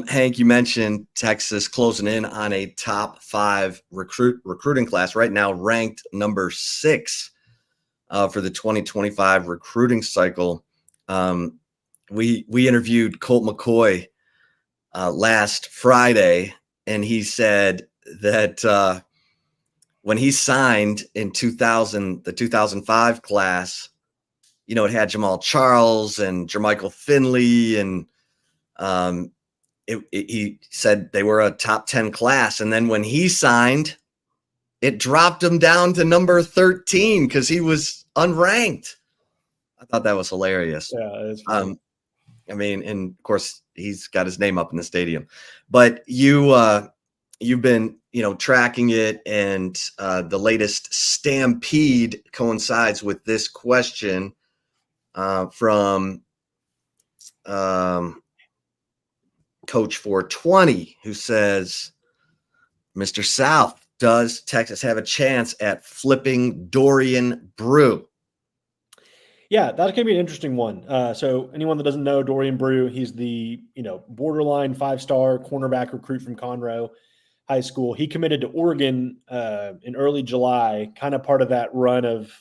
Hank, you mentioned Texas closing in on a top 5 recruiting class right now, ranked number 6 for the 2025 recruiting cycle. We interviewed Colt McCoy last Friday, and he said that when he signed in the 2005 class, it had Jamal Charles and Jermichael Finley, and he said they were a top 10 class. And then when he signed, it dropped him down to number 13 because he was unranked. I thought that was hilarious. Yeah, it's funny. And of course he's got his name up in the stadium, but you've been, tracking it, and the latest stampede coincides with this question from Coach 420, who says, Mr. South, does Texas have a chance at flipping Dorian Brew? Yeah, that's going to be an interesting one. So anyone that doesn't know Dorian Brew, he's the, borderline 5-star cornerback recruit from Conroe High School. He committed to Oregon in early July, kind of part of that run of,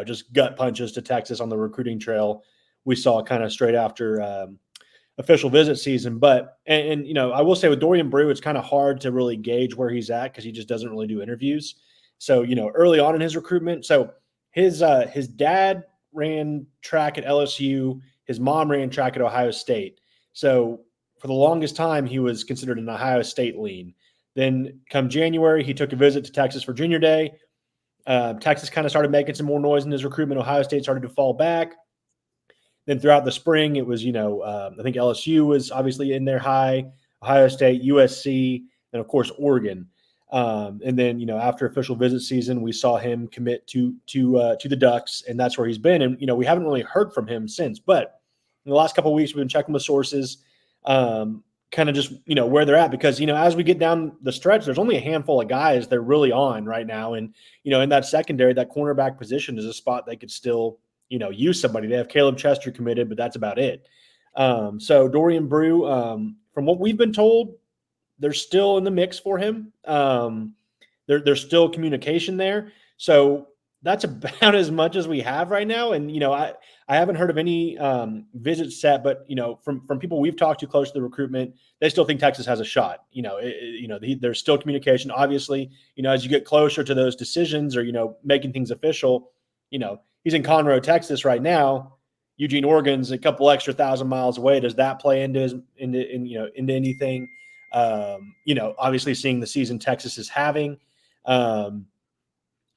just gut punches to Texas on the recruiting trail we saw kind of straight after official visit season. But, and I will say with Dorian Brew, it's kind of hard to really gauge where he's at because he just doesn't really do interviews. So, early on in his recruitment, so his dad ran track at LSU. His mom ran track at Ohio State. So for the longest time, he was considered an Ohio State lean. Then come January, he took a visit to Texas for Junior Day. Texas kind of started making some more noise in his recruitment. Ohio State started to fall back. Then throughout the spring, it was, I think LSU was obviously in there high, Ohio State, USC, and of course, Oregon. And then, after official visit season, we saw him commit to the Ducks, and that's where he's been. And, we haven't really heard from him since, but in the last couple of weeks, we've been checking with sources, kind of just, where they're at, because, as we get down the stretch, there's only a handful of guys they're really on right now. And, in that secondary, that cornerback position is a spot they could still, use somebody. They have Caleb Chester committed, but that's about it. So Dorian Brew, from what we've been told, they're still in the mix for him. There's still communication there. So that's about as much as we have right now. And, I haven't heard of any visits set, but, from people we've talked to close to the recruitment, they still think Texas has a shot. There's still communication. Obviously, as you get closer to those decisions or, making things official, he's in Conroe, Texas right now. Eugene, Oregon's a couple extra 1,000 miles away. Does that play into anything? Obviously seeing the season Texas is having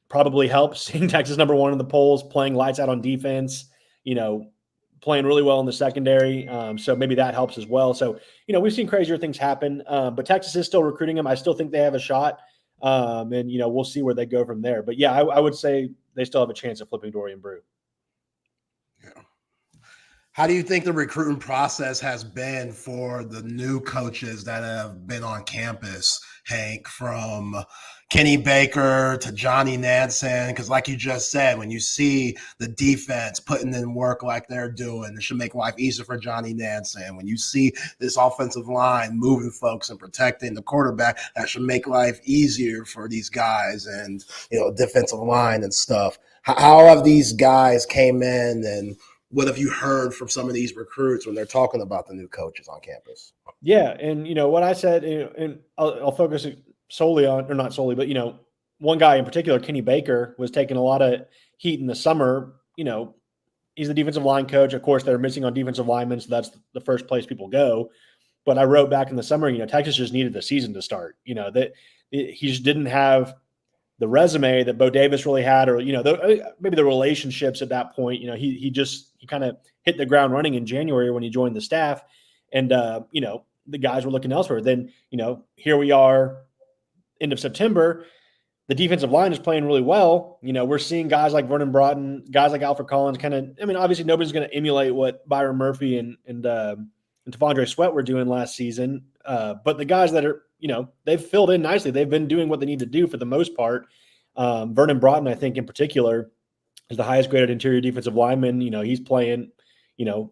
probably helps. Seeing Texas number 1 in the polls, playing lights out on defense, playing really well in the secondary. So maybe that helps as well. So, we've seen crazier things happen, but Texas is still recruiting them. I still think they have a shot. And, we'll see where they go from there. But yeah, I would say they still have a chance of flipping Dorian Brew. Yeah. How do you think the recruiting process has been for the new coaches that have been on campus, Hank, from Kenny Baker to Johnny Nansen? Because like you just said, when you see the defense putting in work like they're doing, it should make life easier for Johnny Nansen. When you see this offensive line moving folks and protecting the quarterback, that should make life easier for these guys and, defensive line and stuff. How have these guys came in, and what have you heard from some of these recruits when they're talking about the new coaches on campus? Yeah. And, what I said, and I'll focus solely on, or not solely, but, one guy in particular, Kenny Baker, was taking a lot of heat in the summer. He's the defensive line coach. Of course, they're missing on defensive linemen, so that's the first place people go. But I wrote back in the summer, Texas just needed the season to start. That he just didn't have the resume that Bo Davis really had, or, maybe the relationships at that point. He kind of hit the ground running in January when he joined the staff, and, the guys were looking elsewhere. Then, here we are, end of September. The defensive line is playing really well. We're seeing guys like Vernon Broughton, guys like Alfred Collins obviously nobody's going to emulate what Byron Murphy and Tavondre Sweat were doing last season. But the guys that are, they've filled in nicely. They've been doing what they need to do for the most part. Vernon Broughton, I think in particular, is the highest graded interior defensive lineman. He's playing,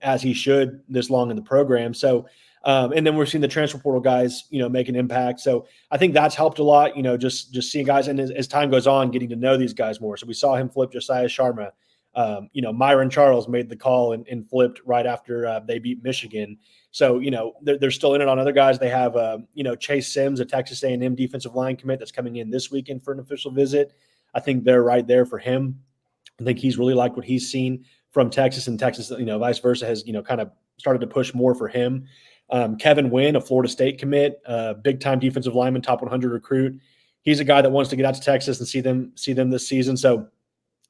as he should this long in the program. So, And then we're seeing the transfer portal guys, make an impact. So I think that's helped a lot, just seeing guys. And as time goes on, getting to know these guys more. So we saw him flip Josiah Sharma. Myron Charles made the call and flipped right after they beat Michigan. So, they're still in it on other guys. They have, Chase Sims, a Texas A&M defensive line commit that's coming in this weekend for an official visit. I think they're right there for him. I think he's really liked what he's seen from Texas, and Texas, vice versa, has, kind of started to push more for him. Kevin Wynn, a Florida State commit, big-time defensive lineman, top 100 recruit. He's a guy that wants to get out to Texas and see them this season. So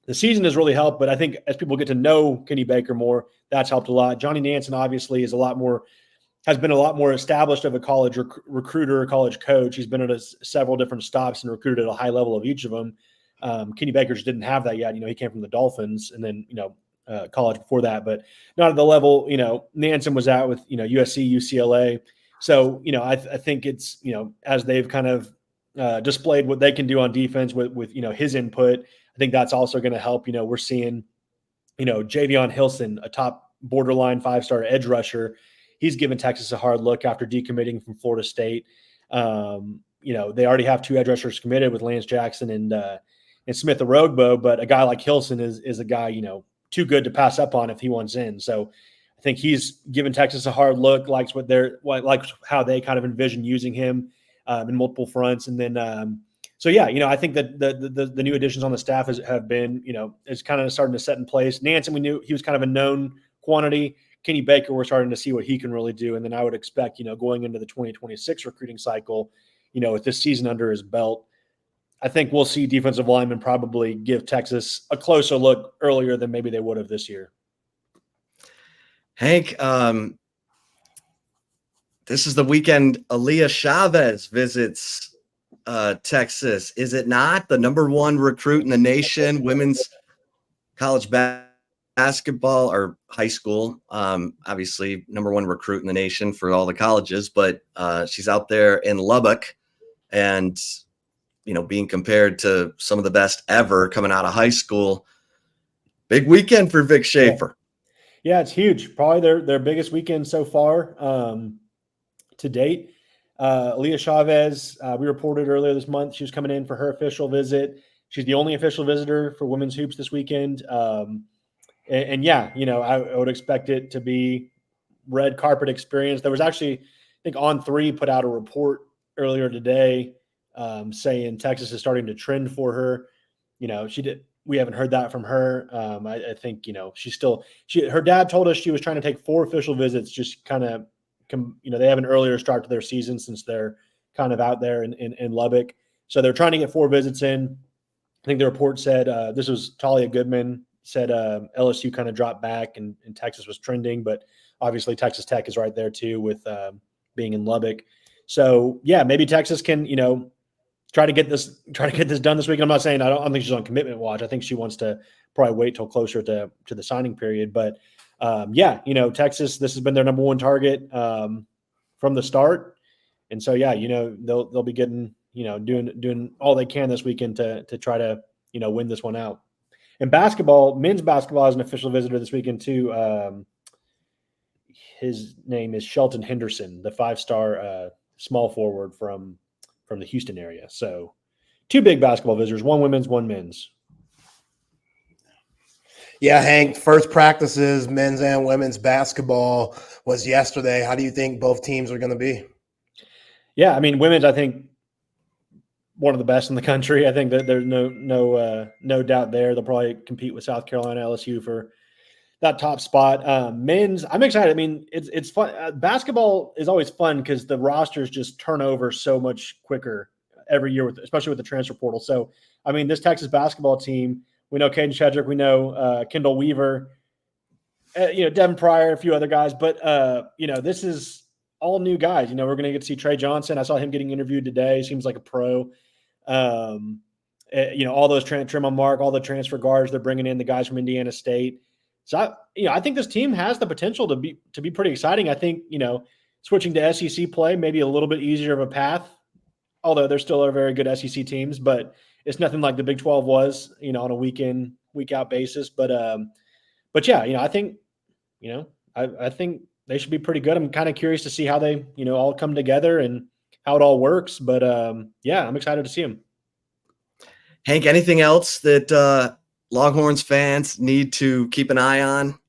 the season has really helped, but I think as people get to know Kenny Baker more, that's helped a lot. Johnny Nansen obviously has been a lot more established of a college recruiter, college coach. He's been at several different stops and recruited at a high level of each of them. Kenny Baker just didn't have that yet. He came from the Dolphins and then, college before that, but not at the level, Nansen was at with, USC, UCLA. So, I think it's, as they've kind of displayed what they can do on defense with his input, I think that's also going to help. We're seeing, Javion Hilson, a top borderline 5-star edge rusher. He's given Texas a hard look after decommitting from Florida State. They already have 2 edge rushers committed with Lance Jackson and Smith Orogbo, but a guy like Hilson is a guy, too good to pass up on if he wants in. So I think he's given Texas a hard look, likes how they kind of envision using him in multiple fronts. And then, I think that the new additions on the staff have been, is kind of starting to set in place. Nansen, we knew he was kind of a known quantity. Kenny Baker, we're starting to see what he can really do. And then I would expect, going into the 2026 recruiting cycle, with this season under his belt, I think we'll see defensive linemen probably give Texas a closer look earlier than maybe they would have this year. Hank, this is the weekend Aaliyah Chavez visits Texas. Is it not the number 1 recruit in the nation, women's college basketball or high school? Obviously, number 1 recruit in the nation for all the colleges, but she's out there in Lubbock and being compared to some of the best ever coming out of high school. Big weekend for Vic Schaefer. Yeah, it's huge. Probably their biggest weekend so far to date. Aaliyah Chavez, we reported earlier this month, she was coming in for her official visit. She's the only official visitor for women's hoops this weekend. I would expect it to be red carpet experience. There was actually, I think On3 put out a report earlier today saying Texas is starting to trend for her. We haven't heard that from her. I think, her dad told us she was trying to take 4 official visits, just kind of, they have an earlier start to their season since they're kind of out there in Lubbock. So they're trying to get 4 visits in. I think the report said, this was Talia Goodman, said LSU kind of dropped back and Texas was trending, but obviously Texas Tech is right there too with being in Lubbock. So yeah, maybe Texas can, try to get this done this week. I'm not saying I don't think she's on commitment watch. I think she wants to probably wait till closer to the signing period. But Texas, this has been their number 1 target from the start. And so, they'll be getting, doing all they can this weekend to try to, win this one out. And men's basketball has an official visitor this weekend too. His name is Shelton Henderson, the 5-star small forward from the Houston area. So 2 big basketball visitors, 1 women's, 1 men's. Yeah, Hank, first practices, men's and women's basketball was yesterday. How do you think both teams are going to be? Yeah, I mean, women's, I think one of the best in the country. I think that there's no doubt there. They'll probably compete with South Carolina, LSU for that top spot. Men's, I'm excited. I mean, it's fun. Basketball is always fun because the rosters just turn over so much quicker every year, especially with the transfer portal. So, I mean, this Texas basketball team, we know Caden Shedrick, we know Kendall Weaver, Devin Pryor, a few other guys, but this is all new guys. We're going to get to see Trey Johnson. I saw him getting interviewed today. Seems like a pro. All those Tremont Mark, all the transfer guards they're bringing in, the guys from Indiana State. So I think this team has the potential to be pretty exciting. I think switching to SEC play maybe a little bit easier of a path, although there still are very good SEC teams, but it's nothing like the Big 12 was, on a week out basis. But yeah, I think they should be pretty good. I'm kind of curious to see how they, all come together and how it all works. But yeah, I'm excited to see them. Hank, anything else that Longhorns fans need to keep an eye on?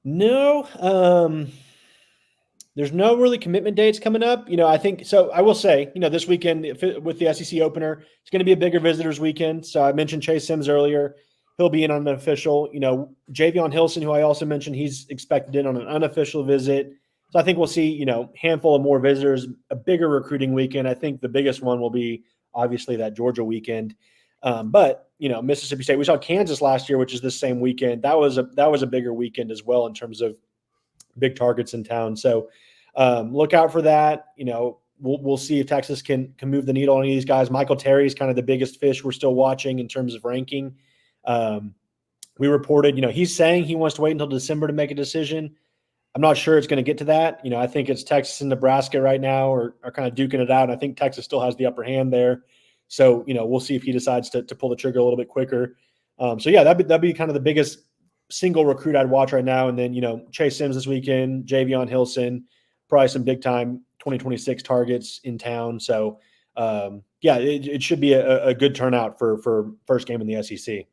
No, there's no really commitment dates coming up. I think so. I will say, this weekend with the SEC opener, it's going to be a bigger visitors weekend. So I mentioned Chase Sims earlier. He'll be in on an official. Javion Hilson, who I also mentioned, he's expected in on an unofficial visit. So I think we'll see, handful of more visitors, a bigger recruiting weekend. I think the biggest one will be obviously that Georgia weekend. But Mississippi State, we saw Kansas last year, which is this same weekend. That was a bigger weekend as well in terms of big targets in town. So look out for that. We'll see if Texas can move the needle on any of these guys. Michael Terry is kind of the biggest fish we're still watching in terms of ranking. We reported, he's saying he wants to wait until December to make a decision. I'm not sure it's going to get to that. I think it's Texas and Nebraska right now are kind of duking it out. And I think Texas still has the upper hand there. So, we'll see if he decides to pull the trigger a little bit quicker. So yeah, that'd be kind of the biggest single recruit I'd watch right now. And then, Chase Sims this weekend, Javion Hilson, probably some big time 2026 targets in town. So yeah, it should be a good turnout for first game in the SEC.